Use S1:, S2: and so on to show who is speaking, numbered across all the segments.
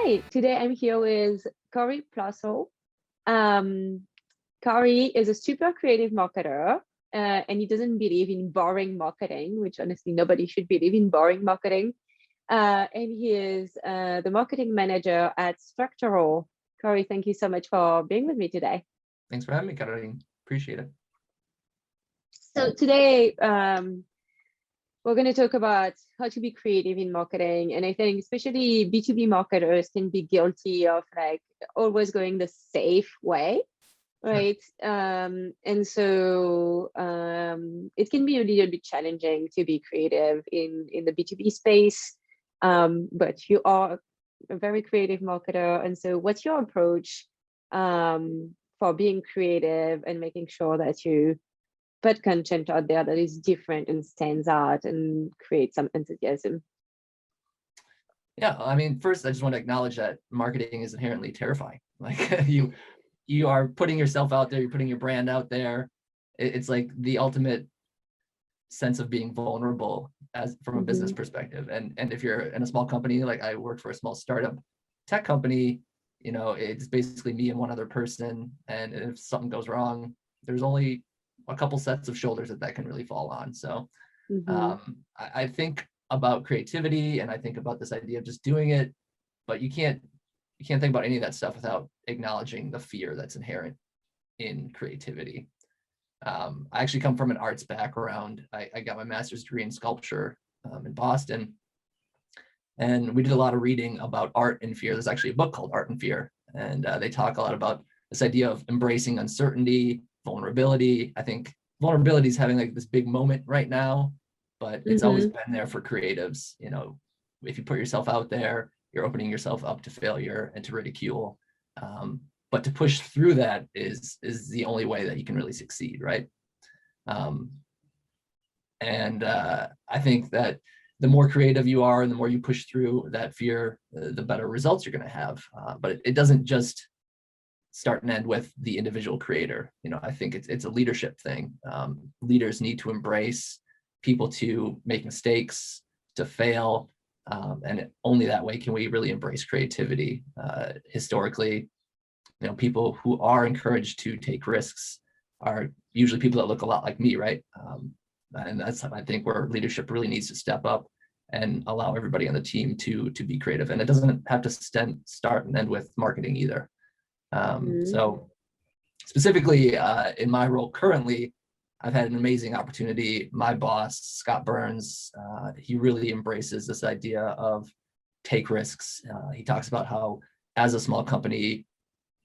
S1: Hi, today I'm here with Corey Plasso. Um, Corey is a super creative marketer, and he doesn't believe in boring marketing, which honestly nobody should believe in boring marketing. And he is the marketing manager at Structural. Corey, thank you so much for being with me today.
S2: Thanks for having me, Caroline. Appreciate it.
S1: So today, we're going to talk about how to be creative in marketing. And I think especially B2B marketers can be guilty of like always going the safe way, right? And so it can be a little bit challenging to be creative in the B2B space. But you are a very creative marketer. And so what's your approach for being creative and making sure that you put content out there that is different and stands out and create some enthusiasm?
S2: Yeah, I mean, first, I just want to acknowledge that marketing is inherently terrifying. Like you are putting yourself out there, you're putting your brand out there. It's like the ultimate sense of being vulnerable as from a business perspective. And if you're in a small company, like I work for a small startup tech company, you know, it's basically me and one other person. And if something goes wrong, there's only a couple sets of shoulders that can really fall on. So I think about creativity, and I think about this idea of just doing it, but you can't think about any of that stuff without acknowledging the fear that's inherent in creativity. I actually come from an arts background. I got my master's degree in sculpture in Boston, and we did a lot of reading about art and fear. There's actually a book called Art and Fear, and they talk a lot about this idea of embracing uncertainty, vulnerability. I think vulnerability is having like this big moment right now, but it's always been there for creatives. You know, if you put yourself out there, you're opening yourself up to failure and to ridicule. But to push through that is the only way that you can really succeed, right? I think that the more creative you are and the more you push through that fear, the better results you're going to have. But it doesn't just start and end with the individual creator. You know, I think it's a leadership thing. Leaders need to embrace people to make mistakes, to fail, and only that way can we really embrace creativity. Historically, you know, people who are encouraged to take risks are usually people that look a lot like me, right? And that's, I think, where leadership really needs to step up and allow everybody on the team to be creative. And it doesn't have to start and end with marketing either. So specifically in my role currently, I've had an amazing opportunity. My boss, Scott Burns, he really embraces this idea of take risks. He talks about how as a small company,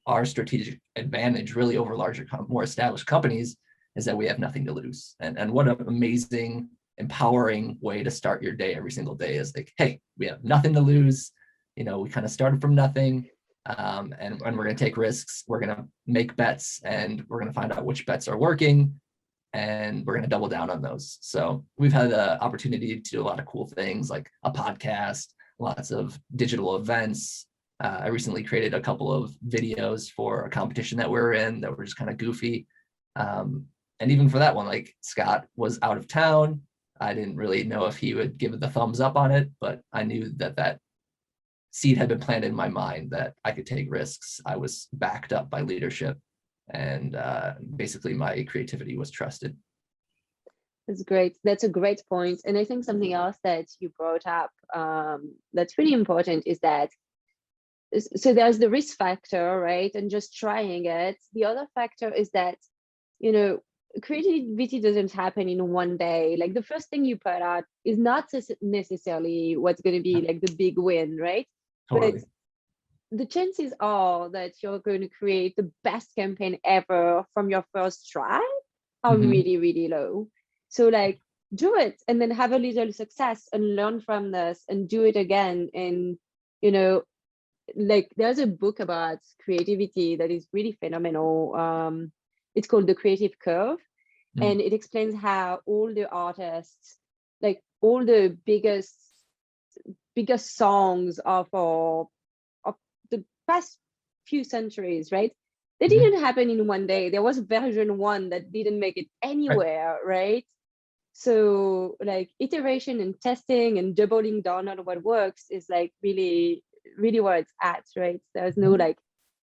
S2: our strategic advantage really over larger, more established companies is that we have nothing to lose. And what an amazing, empowering way to start your day every single day is like, hey, we have nothing to lose. You know, we kind of started from nothing. And we're going to take risks. We're going to make bets, and we're going to find out which bets are working, and we're going to double down on those. So we've had the opportunity to do a lot of cool things like a podcast, lots of digital events. I recently created a couple of videos for a competition that we're in that were just kind of goofy. And even for that one, like Scott was out of town. I didn't really know if he would give it the thumbs up on it, but I knew that seed had been planted in my mind that I could take risks. I was backed up by leadership, and basically my creativity was trusted.
S1: That's great. That's a great point. And I think something else that you brought up that's really important is that, so there's the risk factor, right? And just trying it. The other factor is that, you know, creativity doesn't happen in one day. Like the first thing you put out is not necessarily what's going to be like the big win, right?
S2: Totally.
S1: But the chances are that you're going to create the best campaign ever from your first try are really, really low. So like do it and then have a little success and learn from this and do it again. And, you know, like there's a book about creativity that is really phenomenal. It's called The Creative Curve, and it explains how all the artists, like all the biggest songs of the past few centuries, right? They didn't happen in one day. There was version 1 that didn't make it anywhere, right? So like iteration and testing and doubling down on what works is like really really where it's at, right? There's no like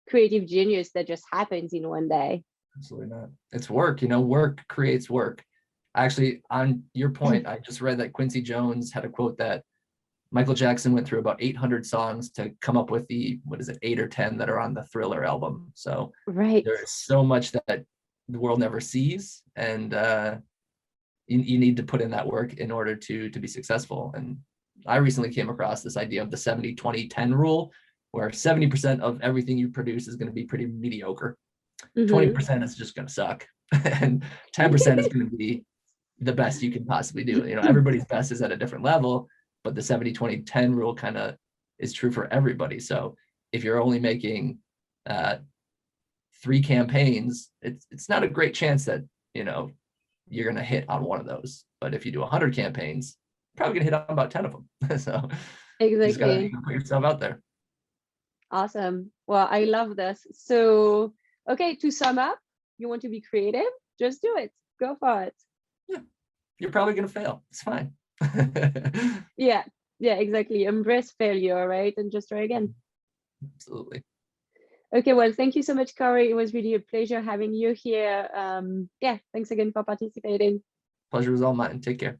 S1: creative genius that just happens in one day.
S2: Absolutely not. It's work, work creates work. Actually, on your point, I just read that Quincy Jones had a quote that Michael Jackson went through about 800 songs to come up with the, 8 or 10 that are on the Thriller album. So
S1: Right.
S2: there's so much that the world never sees, and you need to put in that work in order to be successful. And I recently came across this idea of the 70-20-10 rule, where 70% of everything you produce is going to be pretty mediocre. 20% is just going to suck, and 10% is going to be the best you can possibly do. Everybody's best is at a different level, but the 70-20-10 rule kind of is true for everybody. So if you're only making 3 campaigns, it's not a great chance that you're going to hit on one of those. But if you do 100 campaigns, you're probably going to hit on about 10 of them. So
S1: exactly.
S2: you just got to put yourself out there.
S1: Awesome. Well, I love this. So, okay, to sum up, you want to be creative, just do it. Go for it.
S2: Yeah, you're probably going to fail. It's fine.
S1: Yeah, exactly. Embrace failure, right? And just try again.
S2: Absolutely.
S1: Okay, well, thank you so much, Corey. It was really a pleasure having you here. Yeah, thanks again for participating.
S2: Pleasure was all mine. Take care.